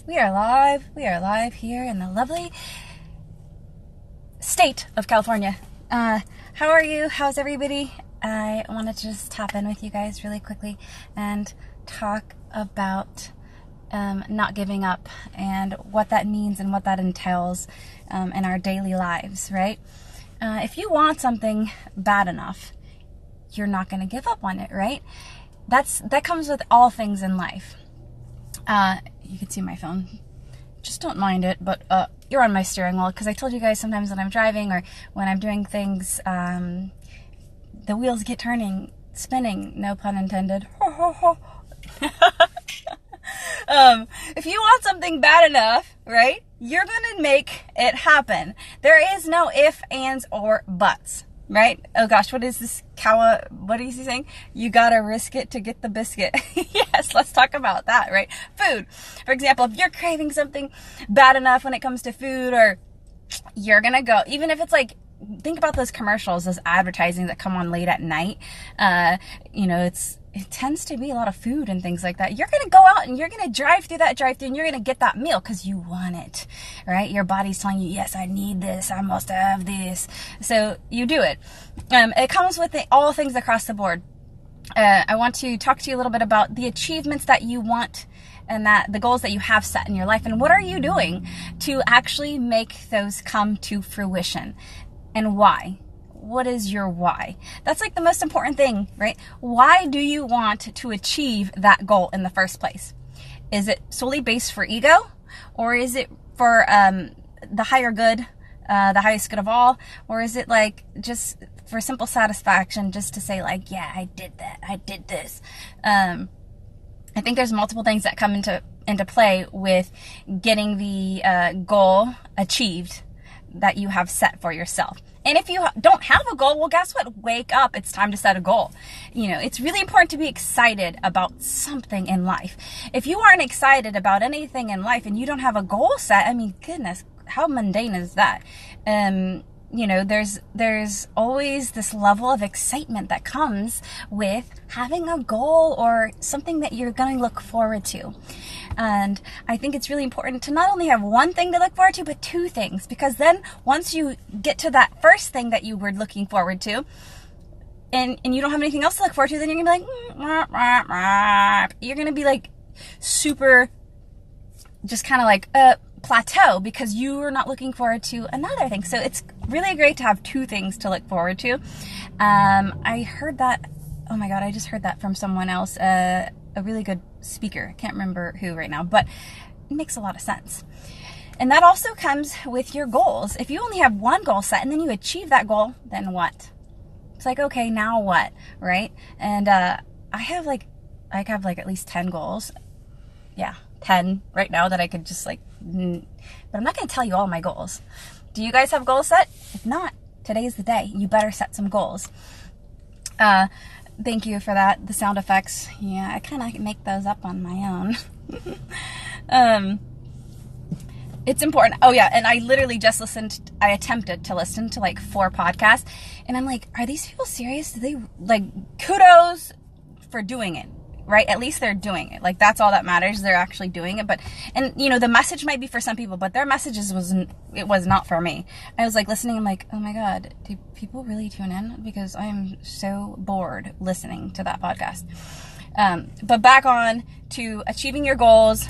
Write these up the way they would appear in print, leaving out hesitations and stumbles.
We are live. We are live here in the lovely state of California. How are you? How's everybody? I wanted to just tap in with you guys really quickly and talk about not giving up and what that means and what that entails in our daily lives, right? If you want something bad enough, you're not going to give up on it, right? That comes with all things in life. You can see my phone. Just don't mind it, but you're on my steering wheel, because I told you guys sometimes when I'm driving or when I'm doing things, the wheels get turning, spinning, no pun intended. If you want something bad enough, right, you're going to make it happen. There is no ifs, ands, or buts. Right? Oh gosh, what is this what is he saying? You gotta risk it to get the biscuit. Yes, let's talk about that, right? Food. For example, if you're craving something bad enough when it comes to food, or you're gonna go, even if it's like, think about those commercials, those advertising that come on late at night. It tends to be a lot of food and things like that. You're going to go out and you're going to drive through that drive-thru and you're going to get that meal because you want it, right? Your body's telling you, yes, I need this. I must have this. So you do it. It comes with all things across the board. I want to talk to you a little bit about the achievements that you want and that the goals that you have set in your life. And what are you doing to actually make those come to fruition, and why? What is your why? That's like the most important thing, right? Why do you want to achieve that goal in the first place? Is it solely based for ego, or is it for the higher good, the highest good of all? Or is it like just for simple satisfaction, just to say like, yeah, I did that, I did this? I think there's multiple things that come into play with getting the goal achieved that you have set for yourself. And if you don't have a goal, well, guess what? Wake up. It's time to set a goal. It's really important to be excited about something in life. If you aren't excited about anything in life and you don't have a goal set, I mean, goodness, how mundane is that? There's always this level of excitement that comes with having a goal or something that you're going to look forward to. And I think it's really important to not only have one thing to look forward to, but two things. Because then once you get to that first thing that you were looking forward to, and you don't have anything else to look forward to, then you're going to be like, you're going to be like super, just kind of like, plateau, because you are not looking forward to another thing. So it's really great to have two things to look forward to. I heard that, oh my God, I just heard that from someone else, a really good speaker. I can't remember who right now, but it makes a lot of sense. And that also comes with your goals. If you only have one goal set and then you achieve that goal, then what? It's like, okay, now what, right? And I have like at least 10 goals. Yeah, 10 right now that I could just like, but I'm not going to tell you all my goals. Do you guys have goals set? If not, today's the day. You better set some goals. Thank you for that. The sound effects. Yeah, I kind of make those up on my own. It's important. Oh yeah. And I literally just I attempted to listen to like 4 podcasts, and I'm like, are these people serious? Do they kudos for doing it? Right? At least they're doing it. Like, that's all that matters. They're actually doing it. And the message might be for some people, but their messages was not for me. I was like listening. I'm like, oh my God, do people really tune in? Because I am so bored listening to that podcast. But back on to achieving your goals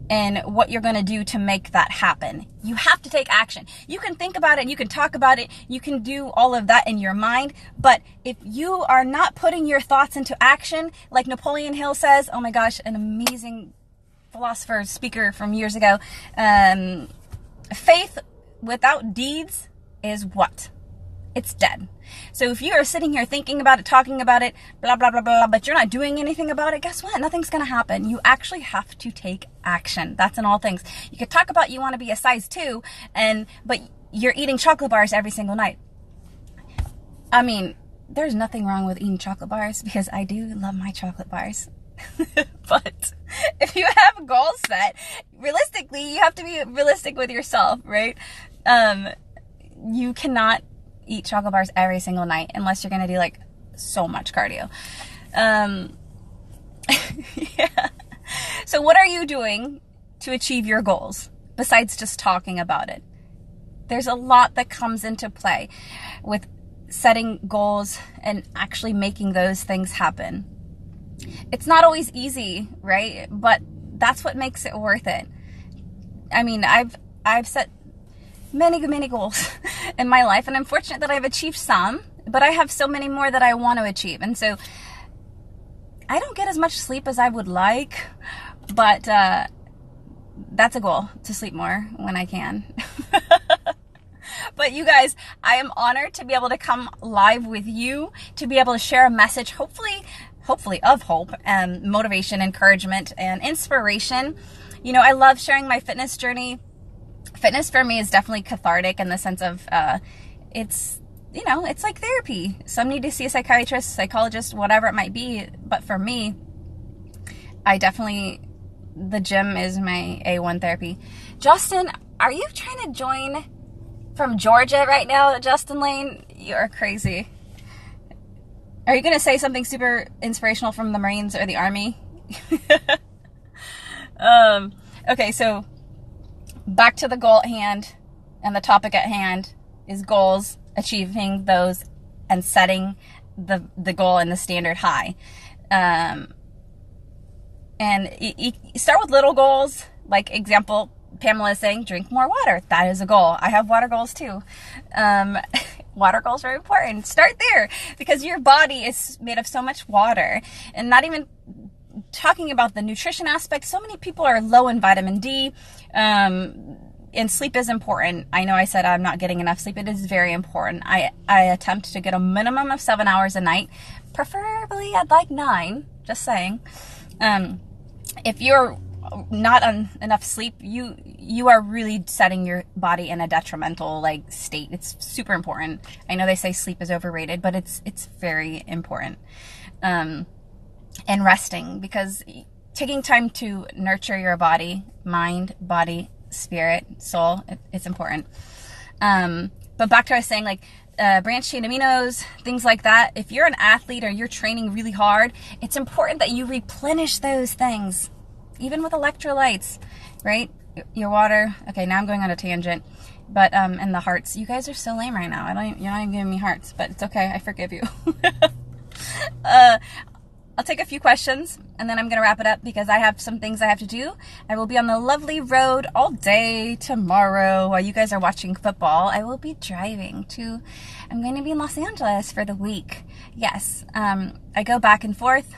and what you're going to do to make that happen. You have to take action. You can think about it, you can talk about it, you can do all of that in your mind, but if you are not putting your thoughts into action, like Napoleon Hill says, oh my gosh, an amazing philosopher, speaker from years ago, faith without deeds is what? It's dead. So if you are sitting here thinking about it, talking about it, blah, blah, blah, blah, but you're not doing anything about it, guess what? Nothing's going to happen. You actually have to take action. That's in all things. You could talk about you want to be a size 2, but you're eating chocolate bars every single night. I mean, there's nothing wrong with eating chocolate bars, because I do love my chocolate bars. But if you have a goal set, realistically, you have to be realistic with yourself, right? You cannot eat chocolate bars every single night unless you're going to do like so much cardio. Yeah. So what are you doing to achieve your goals besides just talking about it? There's a lot that comes into play with setting goals and actually making those things happen. It's not always easy, right? But that's what makes it worth it. I mean, I've set many goals in my life, and I'm fortunate that I've achieved some, but I have so many more that I want to achieve. And so I don't get as much sleep as I would like, but that's a goal, to sleep more when I can. But you guys, I am honored to be able to come live with you, to be able to share a message, hopefully of hope and motivation, encouragement, and inspiration. You know, I love sharing my fitness journey. Fitness for me is definitely cathartic in the sense of it's, you know, it's like therapy. Some need to see a psychiatrist, psychologist, whatever it might be. But for me, the gym is my A1 therapy. Justin, are you trying to join from Georgia right now, Justin Lane? You're crazy. Are you going to say something super inspirational from the Marines or the Army? Okay, so back to the goal at hand, and the topic at hand is goals, achieving those, and setting the goal and the standard high. And you start with little goals, like example, Pamela is saying, drink more water. That is a goal. I have water goals too. Water goals are important. Start there, because your body is made of so much water. And not even talking about the nutrition aspect, so many people are low in vitamin D, and sleep is important. I know I said I'm not getting enough sleep. It is very important. I attempt to get a minimum of 7 hours a night. Preferably I'd like 9, just saying. If you're not on enough sleep, you are really setting your body in a detrimental state. It's super important. I know they say sleep is overrated, but it's very important. And resting, because taking time to nurture your body, mind, body, spirit, soul, it's important. But back to what I was saying, branched chain aminos, things like that. If you're an athlete or you're training really hard, it's important that you replenish those things, even with electrolytes, right? Your water. Okay, now I'm going on a tangent. But and the hearts. You guys are so lame right now. You're not even giving me hearts, but it's okay. I forgive you. I'll take a few questions, and then I'm going to wrap it up because I have some things I have to do. I will be on the lovely road all day tomorrow while you guys are watching football. I will be driving I'm going to be in Los Angeles for the week. Yes, I go back and forth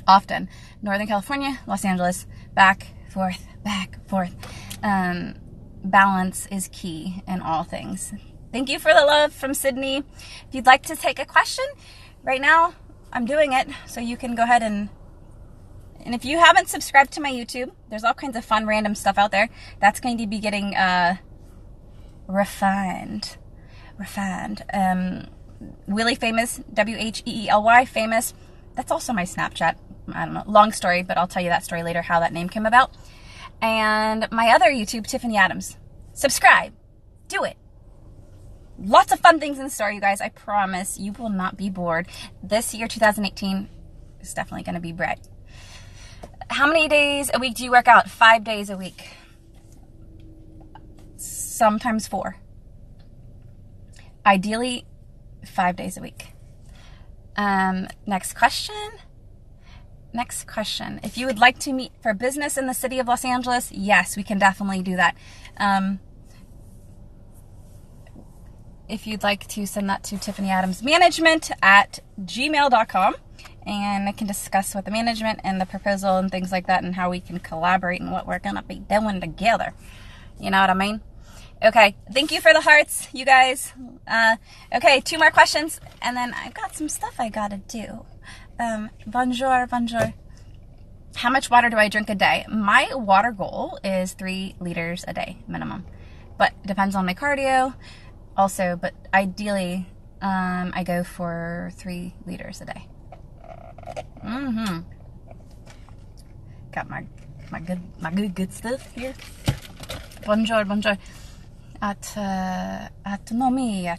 often. Northern California, Los Angeles, back, forth. Balance is key in all things. Thank you for the love from Sydney. If you'd like to take a question right now, I'm doing it, so you can go ahead and if you haven't subscribed to my YouTube, there's all kinds of fun random stuff out there. That's going to be getting refined. Willie Famous, WHEELY Famous. That's also my Snapchat. I don't know, long story, but I'll tell you that story later, how that name came about. And my other YouTube, Tiphany Adams. Subscribe. Do it. Lots of fun things in store, you guys. I promise you will not be bored. This year, 2018, is definitely going to be bright. How many days a week do you work out? 5 days a week. Sometimes 4. Ideally, 5 days a week. Next question. If you would like to meet for business in the city of Los Angeles, yes, we can definitely do that. If you'd like to send that to tiffanyadamsmanagement@gmail.com, and I can discuss with the management and the proposal and things like that, and how we can collaborate and what we're going to be doing together. You know what I mean? Okay, thank you for the hearts, you guys. Okay, 2 more questions, and then I've got some stuff I got to do. Bonjour. How much water do I drink a day? My water goal is 3 liters a day, minimum. But it depends on my cardio. Also, but ideally, I go for 3 liters a day. Got my good stuff here. Bonjour.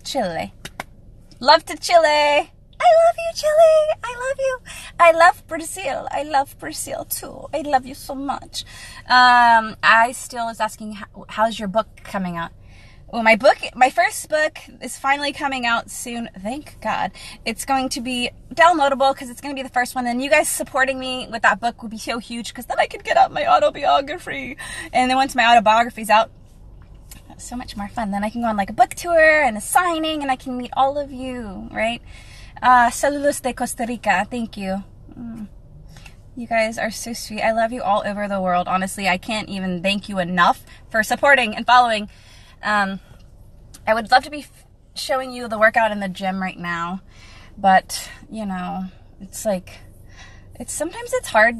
Chile. Love to Chile. I love you, Chile. I love you. I love Brazil. I love Brazil too. I love you so much. I still was asking, how's your book coming out? Well, my first book is finally coming out soon. Thank God. It's going to be downloadable because it's going to be the first one. And you guys supporting me with that book would be so huge because then I could get out my autobiography. And then once my autobiography's out, that's so much more fun. Then I can go on like a book tour and a signing and I can meet all of you, right? Saludos de Costa Rica. Thank you. You guys are so sweet. I love you all over the world. Honestly, I can't even thank you enough for supporting and following. I would love to be showing you the workout in the gym right now, but you know, sometimes it's hard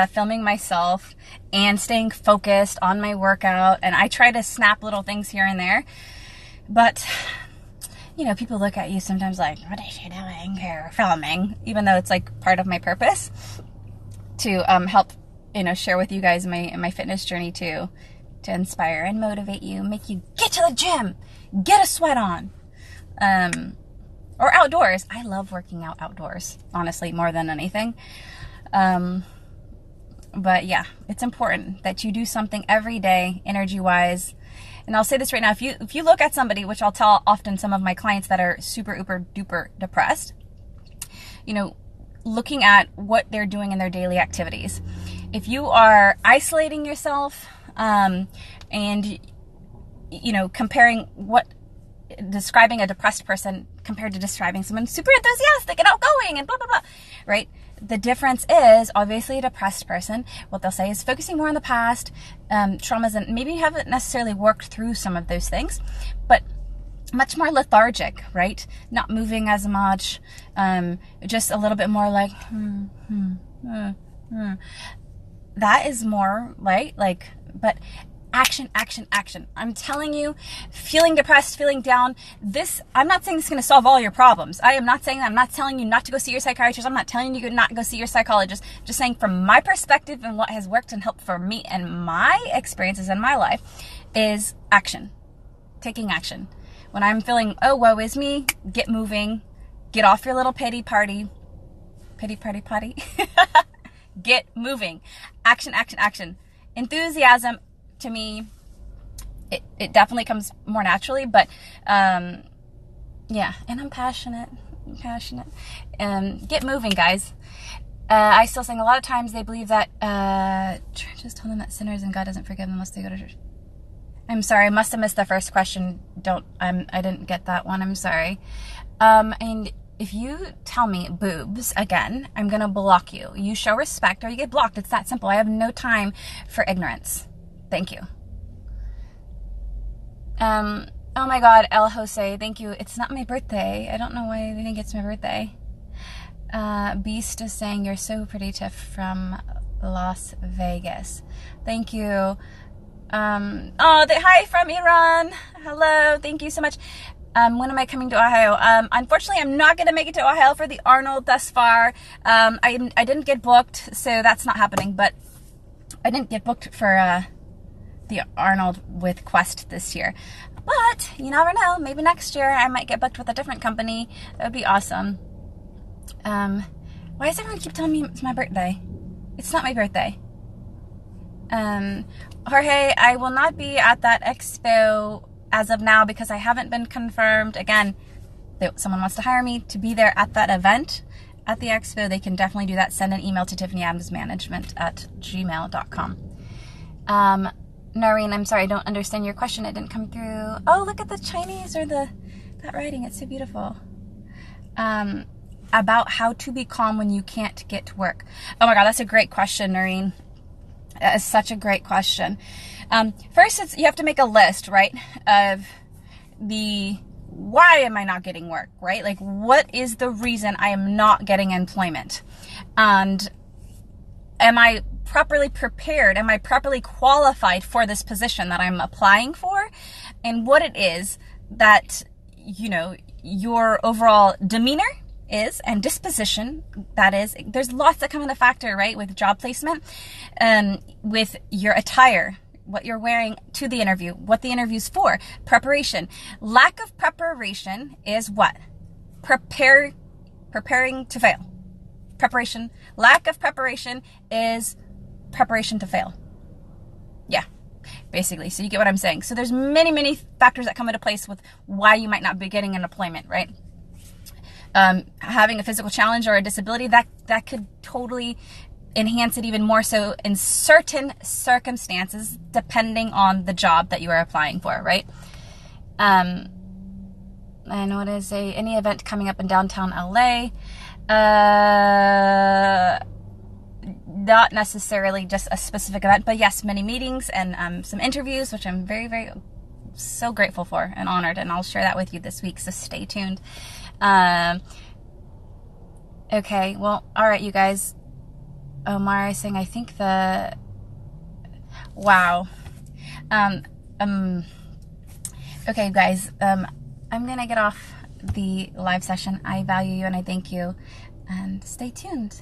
filming myself and staying focused on my workout, and I try to snap little things here and there, but you know, people look at you sometimes like, what is she doing here filming, even though it's like part of my purpose to help, you know, share with you guys my fitness journey too. To inspire and motivate you, make you get to the gym, get a sweat on, or outdoors. I love working out outdoors, honestly, more than anything. But yeah, it's important that you do something every day, energy-wise. And I'll say this right now: if you look at somebody, which I'll tell often some of my clients that are super, uber, duper depressed, you know, looking at what they're doing in their daily activities. If you are isolating yourself, and you know, describing a depressed person compared to describing someone super enthusiastic and outgoing and blah blah blah, right? The difference is obviously a depressed person, what they'll say is focusing more on the past, traumas, and maybe you haven't necessarily worked through some of those things, but much more lethargic, right? Not moving as much, just a little bit more like that is more like, but action. I'm telling you, feeling depressed, feeling down, I'm not saying this is going to solve all your problems. I am not saying that. I'm not telling you not to go see your psychiatrist. I'm not telling you not to go see your psychologist. Just saying from my perspective and what has worked and helped for me and my experiences in my life is action. Taking action. When I'm feeling, oh, woe is me, get moving. Get off your little pity party. Get moving. Action. Enthusiasm, to me, it definitely comes more naturally, but yeah, and I'm passionate. Get moving, guys. I still sing. A lot of times they believe that churches tell them that sinners and God doesn't forgive them unless they go to church. I'm sorry, I must have missed the first question. I didn't get that one. I'm sorry. And if you tell me boobs again, I'm going to block you. You show respect or you get blocked. It's that simple. I have no time for ignorance. Thank you. Oh my God, El Jose, thank you. It's not my birthday. I don't know why they think it's my birthday. Beast is saying, you're so pretty, Tiff, from Las Vegas. Thank you. Hi from Iran. Hello, thank you so much. When am I coming to Ohio? Unfortunately, I'm not going to make it to Ohio for the Arnold thus far. I didn't get booked, so that's not happening, but I didn't get booked for the Arnold with Quest this year. But you never know. Maybe next year I might get booked with a different company. That would be awesome. Why does everyone keep telling me it's my birthday? It's not my birthday. Jorge, I will not be at that expo as of now because I haven't been confirmed. Again, if someone wants to hire me to be there at that event, at the expo, they can definitely do that. Send an email to tiffanyadamsmanagement@gmail.com. Noreen, I'm sorry, I don't understand your question. It didn't come through. Oh, look at the Chinese or that writing. It's so beautiful. About how to be calm when you can't get to work. Oh my God, that's a great question, Noreen. That is such a great question. First, you have to make a list, right, of why am I not getting work, right? Like, what is the reason I am not getting employment? And am I properly prepared? Am I properly qualified for this position that I'm applying for? And what it is that, you know, your overall demeanor is and disposition, that is, there's lots that come into factor, right, with job placement, with your attire, what you're wearing to the interview, what the interview's for, preparation. Lack of preparation is what? Preparing to fail. preparation. Lack of preparation is preparation to fail. Yeah, basically. So you get what I'm saying. So there's many, many factors that come into place with why you might not be getting an employment, right? Having a physical challenge or a disability, that could totally enhance it even more so in certain circumstances, depending on the job that you are applying for, right? And what is any event coming up in downtown LA? Not necessarily just a specific event, but yes, many meetings and some interviews, which I'm very, very so grateful for and honored, and I'll share that with you this week, so stay tuned. Okay, well, all right, you guys. Mara is saying, I think wow. Okay, guys, I'm gonna get off the live session. I value you and I thank you, and stay tuned.